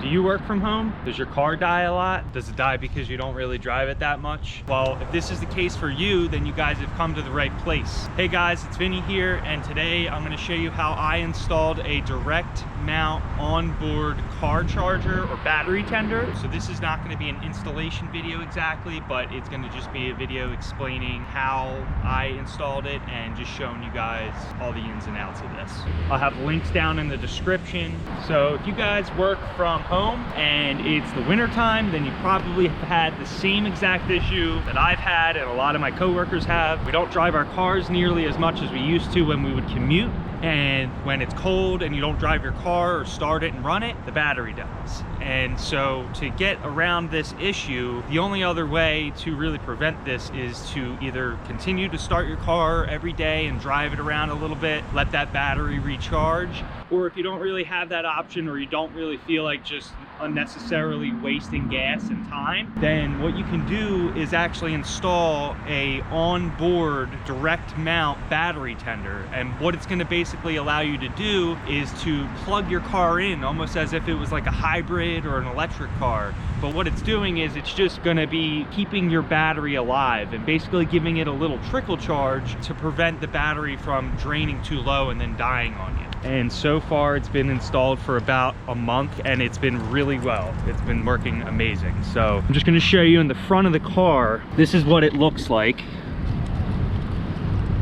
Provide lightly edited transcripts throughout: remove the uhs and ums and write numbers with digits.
Do you work from home? Does your car die a lot? Does it die because you don't really drive it that much? Well, if this is the case for you, then you guys have come to the right place. Hey guys, it's Vinny here, and today I'm gonna show you how I installed a direct mount onboard car charger or battery tender. So this is not gonna be an installation video exactly, but it's gonna just be a video explaining how I installed it and just showing you guys all the ins and outs of this. I'll have links down in the description. So if you guys work from home and it's the winter time, then you probably have had the same exact issue that I've had and a lot of my coworkers have. We don't drive our cars nearly as much as we used to when we would commute. And when it's cold and you don't drive your car or start it and run it, the battery dies. And so to get around this issue, the only other way to really prevent this is to either continue to start your car every day and drive it around a little bit, let that battery recharge, or if you don't really have that option or you don't really feel like just unnecessarily wasting gas and time, then what you can do is actually install a onboard direct mount battery tender. And what it's going to basically allow you to do is to plug your car in almost as if it was like a hybrid or an electric car. But what it's doing is it's just going to be keeping your battery alive and basically giving it a little trickle charge to prevent the battery from draining too low and then dying on you. And so far it's been installed for about a month and it's been really well. It's been working amazing. So I'm just going to show you in the front of the car. This is what it looks like.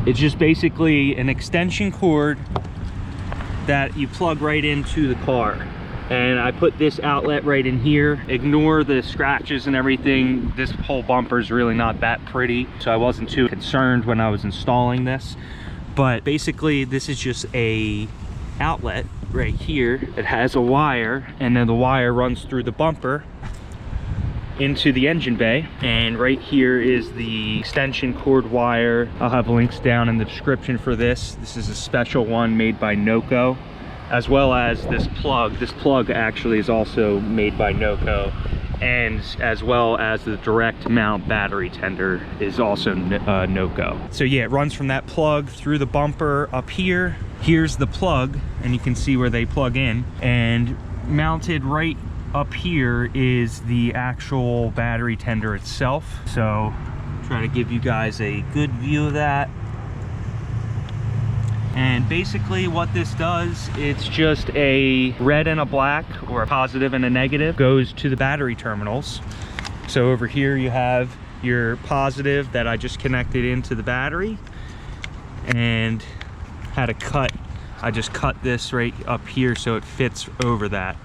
It's just basically an extension cord that you plug right into the car. And I put this outlet right in here. Ignore the scratches and everything. This whole bumper is really not that pretty, so I wasn't too concerned when I was installing this. But basically this is just a outlet right here. It has a wire, and then the wire runs through the bumper into the engine bay, and right here is the extension cord wire. I'll have links down in the description for this. This is a special one made by Noco, as well as this plug. This plug actually is also made by Noco, and as well as the direct mount battery tender is also Noco. So yeah, it runs from that plug through the bumper up here. Here's the plug, and you can see where they plug in, and mounted right up here is the actual battery tender itself. So try to give you guys a good view of that. And basically what this does, it's just a red and a black, or a positive and a negative, goes to the battery terminals. So over here you have your positive that I just connected into the battery, and had a cut. I just cut this right up here so it fits over that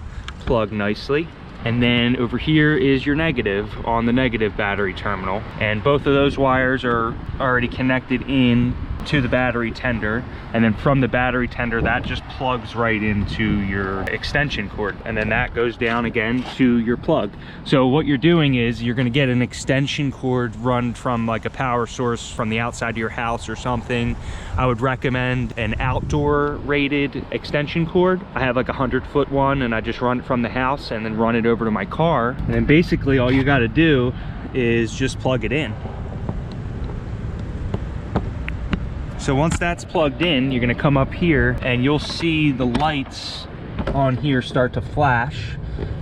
plug nicely. And then over here is your negative on the negative battery terminal, and both of those wires are already connected in to the battery tender, and then from the battery tender that just plugs right into your extension cord, and then that goes down again to your plug. So what you're doing is you're going to get an extension cord run from like a power source from the outside of your house or something. I would recommend an outdoor rated extension cord. I have like a 100-foot one, and I just run it from the house and then run it over to my car, and then basically all you got to do is just plug it in. So once that's plugged in, you're gonna come up here and you'll see the lights on here start to flash,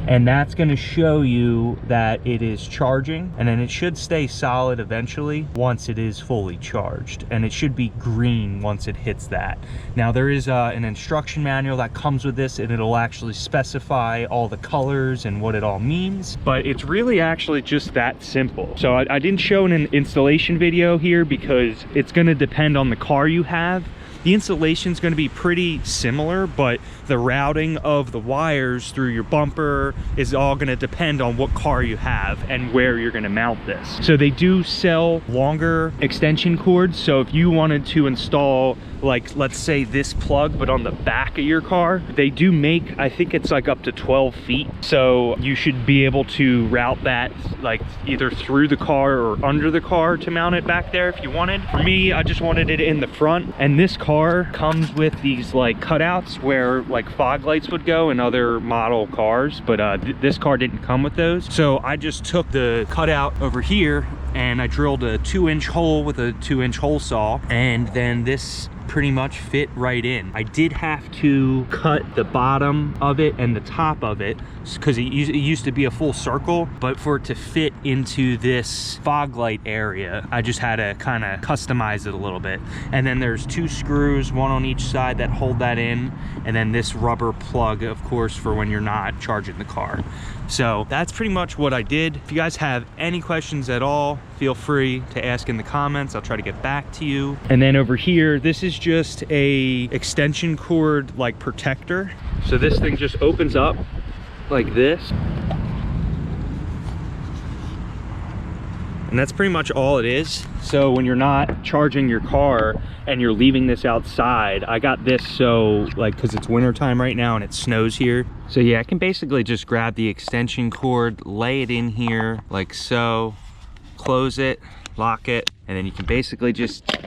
and that's gonna show you that it is charging, and then it should stay solid eventually once it is fully charged, and it should be green once it hits that. Now there is an instruction manual that comes with this, and it'll actually specify all the colors and what it all means, but it's really actually just that simple. So I didn't show an installation video here because it's going to depend on the car you have. The installation is going to be pretty similar, but the routing of the wires through your bumper is all going to depend on what car you have and where you're going to mount this. So they do sell longer extension cords. So if you wanted to install, like, let's say this plug, but on the back of your car, they do make, I think it's like up to 12 feet. So you should be able to route that like either through the car or under the car to mount it back there if you wanted. For me, I just wanted it in the front, and this car comes with these like cutouts where like fog lights would go in other model cars, but this car didn't come with those. So I just took the cutout over here and I drilled a 2-inch hole with a 2-inch hole saw, and then this pretty much fit right in. I did have to cut the bottom of it and the top of it because it used to be a full circle, but for it to fit into this fog light area, I just had to kind of customize it a little bit. And then there's 2 screws, one on each side that hold that in, and then this rubber plug, of course, for when you're not charging the car. So that's pretty much what I did. If you guys have any questions at all, feel free to ask in the comments. I'll try to get back to you. And then over here, this is just a extension cord like protector. So this thing just opens up like this. And that's pretty much all it is. So when you're not charging your car and you're leaving this outside, I got this so like, cause it's winter time right now and it snows here. So yeah, I can basically just grab the extension cord, lay it in here like so, close it, lock it, and then you can basically just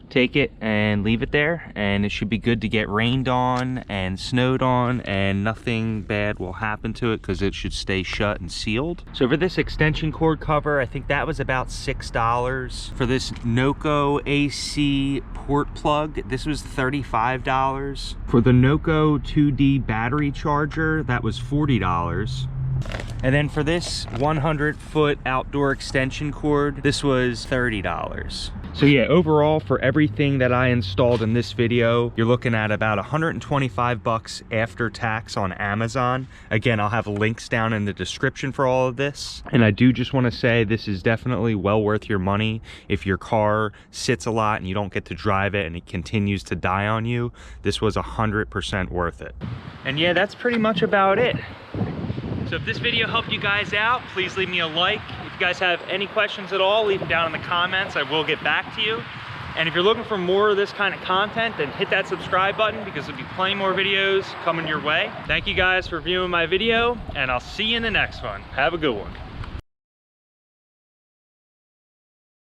take it and leave it there, and it should be good to get rained on and snowed on, and nothing bad will happen to it because it should stay shut and sealed. So for this extension cord cover, I think that was about $6. For this Noco AC port plug, this was $35. For the Noco 2D battery charger, that was $40. And then for this 100-foot outdoor extension cord, this was $30. So yeah, overall for everything that I installed in this video, you're looking at about 125 bucks after tax on Amazon. Again, I'll have links down in the description for all of this. And I do just want to say this is definitely well worth your money. If your car sits a lot and you don't get to drive it and it continues to die on you, this was 100% worth it. And yeah, that's pretty much about it. So if this video helped you guys out, please leave me a like. If you guys have any questions at all, leave them down in the comments. I will get back to you. And if you're looking for more of this kind of content, then hit that subscribe button because there'll be plenty more videos coming your way. Thank you guys for viewing my video, and I'll see you in the next one. Have a good one.